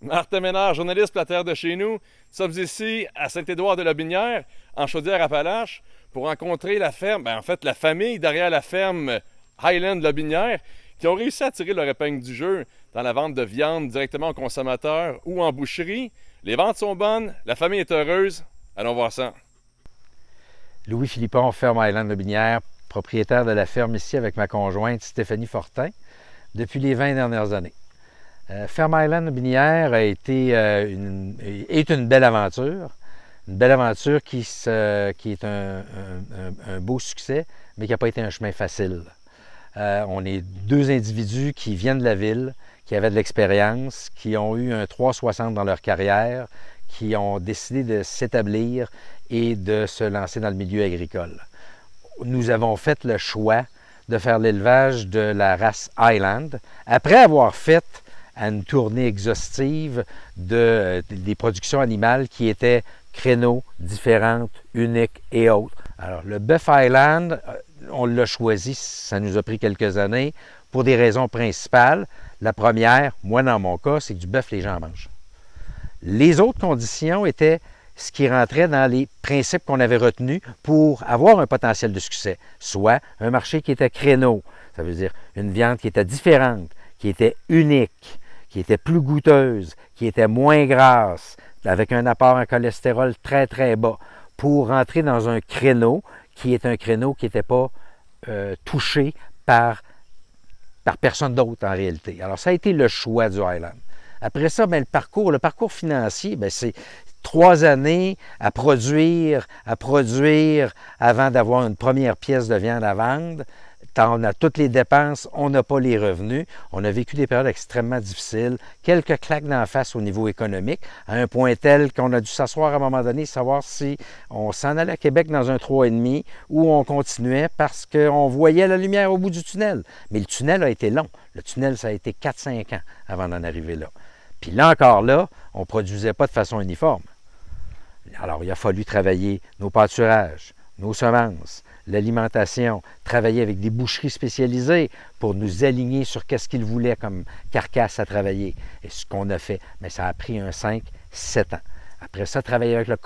Martin Ménard, journaliste pour la Terre de chez nous. Nous sommes ici à Saint-Édouard-de-Lobinière, en Chaudière-Appalaches, pour rencontrer la ferme, en fait la famille derrière la ferme Highland Lobinière, qui ont réussi à tirer leur épingle du jeu dans la vente de viande directement aux consommateurs ou en boucherie. Les ventes sont bonnes, la famille est heureuse. Allons voir ça. Louis Philippon, ferme Highland Lobinière, propriétaire de la ferme ici avec ma conjointe Stéphanie Fortin depuis les 20 dernières années. Ferme Highland Lobinière est une belle aventure. Une belle aventure qui est un beau succès, mais qui n'a pas été un chemin facile. On est deux individus qui viennent de la ville, qui avaient de l'expérience, qui ont eu un 360 dans leur carrière, qui ont décidé de s'établir et de se lancer dans le milieu agricole. Nous avons fait le choix de faire l'élevage de la race Highland, après avoir fait une tournée exhaustive des productions animales qui étaient créneaux, différentes, uniques et autres. Alors, le bœuf Highland, on l'a choisi, ça nous a pris quelques années, pour des raisons principales. La première, moi dans mon cas, c'est que du bœuf, les gens mangent. Les autres conditions étaient ce qui rentrait dans les principes qu'on avait retenus pour avoir un potentiel de succès, soit un marché qui était créneau, ça veut dire une viande qui était différente, qui était unique, qui était plus goûteuse, qui était moins grasse, avec un apport en cholestérol très, très bas, pour rentrer dans un créneau qui est un créneau qui n'était pas touché par personne d'autre en réalité. Alors, ça a été le choix du Highland. Après ça, bien, le parcours financier, bien, c'est 3 années à produire avant d'avoir une première pièce de viande à vendre. On a toutes les dépenses, on n'a pas les revenus. On a vécu des périodes extrêmement difficiles, quelques claques d'en face au niveau économique, à un point tel qu'on a dû s'asseoir à un moment donné, savoir si on s'en allait à Québec dans un 3,5 ou on continuait parce qu'on voyait la lumière au bout du tunnel. Mais le tunnel a été long. Le tunnel, ça a été 4-5 ans avant d'en arriver là. Puis là encore là, on ne produisait pas de façon uniforme. Alors, il a fallu travailler nos pâturages, nos semences, l'alimentation, travailler avec des boucheries spécialisées pour nous aligner sur qu'est-ce qu'ils voulaient comme carcasse à travailler. Et ce qu'on a fait, mais ça a pris un 5-7 ans. Après ça, travailler avec le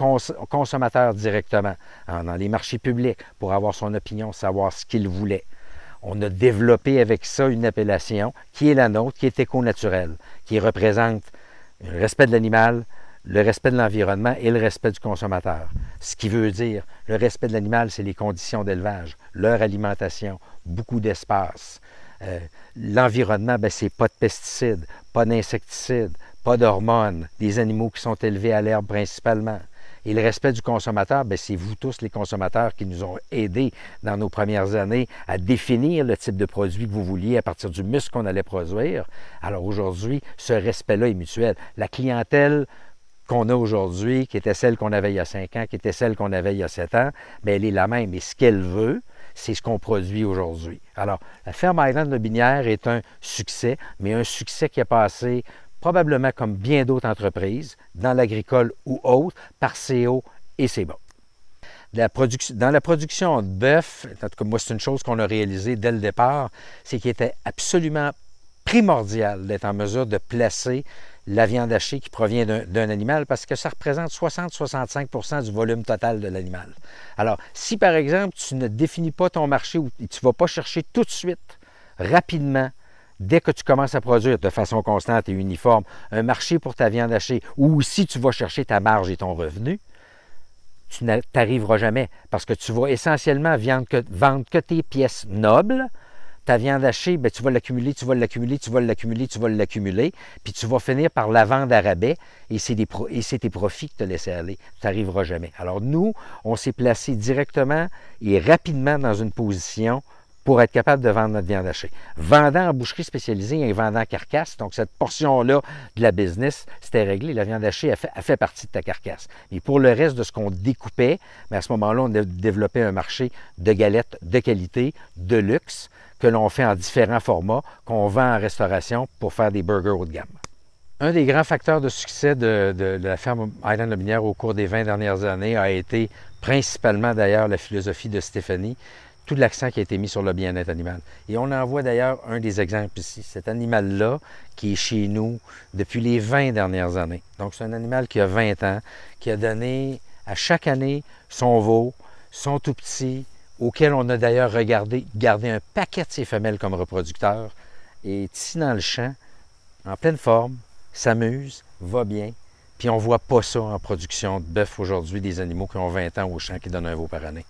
consommateur directement, dans les marchés publics, pour avoir son opinion, savoir ce qu'il voulait. On a développé avec ça une appellation qui est la nôtre, qui est éco-naturelle, qui représente le respect de l'animal, le respect de l'environnement et le respect du consommateur. Ce qui veut dire, le respect de l'animal, c'est les conditions d'élevage, leur alimentation, beaucoup d'espace. L'environnement, bien, c'est pas de pesticides, pas d'insecticides, pas d'hormones, des animaux qui sont élevés à l'herbe principalement. Et le respect du consommateur, bien, c'est vous tous les consommateurs qui nous ont aidés dans nos premières années à définir le type de produit que vous vouliez à partir du muscle qu'on allait produire. Alors aujourd'hui, ce respect-là est mutuel. La clientèle qu'on a aujourd'hui, qui était celle qu'on avait il y a 5 ans, qui était celle qu'on avait il y a 7 ans, bien, elle est la même. Et ce qu'elle veut, c'est ce qu'on produit aujourd'hui. Alors, la ferme Highland Lobinière est un succès, mais un succès qui a passé probablement comme bien d'autres entreprises, dans l'agricole ou autre, par ses hauts et ses bas. Dans la production de bœuf, en tout cas, moi, c'est une chose qu'on a réalisée dès le départ, c'est qu'il était absolument primordial d'être en mesure de placer la viande hachée qui provient d'un animal parce que ça représente 60-65% du volume total de l'animal. Alors, si par exemple, tu ne définis pas ton marché ou tu ne vas pas chercher tout de suite, rapidement, dès que tu commences à produire de façon constante et uniforme un marché pour ta viande hachée, ou si tu vas chercher ta marge et ton revenu, tu n'arriveras jamais parce que tu vas essentiellement vendre que tes pièces nobles. Ta viande hachée, bien, tu vas l'accumuler, puis tu vas finir par la vendre à rabais et c'est tes profits que tu as laissé aller. Tu n'arriveras jamais. Alors nous, on s'est placé directement et rapidement dans une position pour être capable de vendre notre viande hachée. Vendant en boucherie spécialisée et vendant carcasse, donc cette portion-là de la business, c'était réglé. La viande hachée, elle fait partie de ta carcasse. Mais pour le reste de ce qu'on découpait, bien, à ce moment-là, on a développé un marché de galettes de qualité, de luxe, que l'on fait en différents formats, qu'on vend en restauration pour faire des burgers haut de gamme. Un des grands facteurs de succès de la ferme Highland Lobinière au cours des 20 dernières années a été principalement d'ailleurs la philosophie de Stéphanie, tout l'accent qui a été mis sur le bien-être animal. Et on en voit d'ailleurs un des exemples ici. Cet animal-là, qui est chez nous depuis les 20 dernières années. Donc, c'est un animal qui a 20 ans, qui a donné à chaque année son veau, son tout petit, auquel on a d'ailleurs gardé un paquet de ses femelles comme reproducteurs, et ici dans le champ, en pleine forme, s'amuse, va bien, puis on ne voit pas ça en production de bœuf aujourd'hui, des animaux qui ont 20 ans au champ qui donnent un veau par année.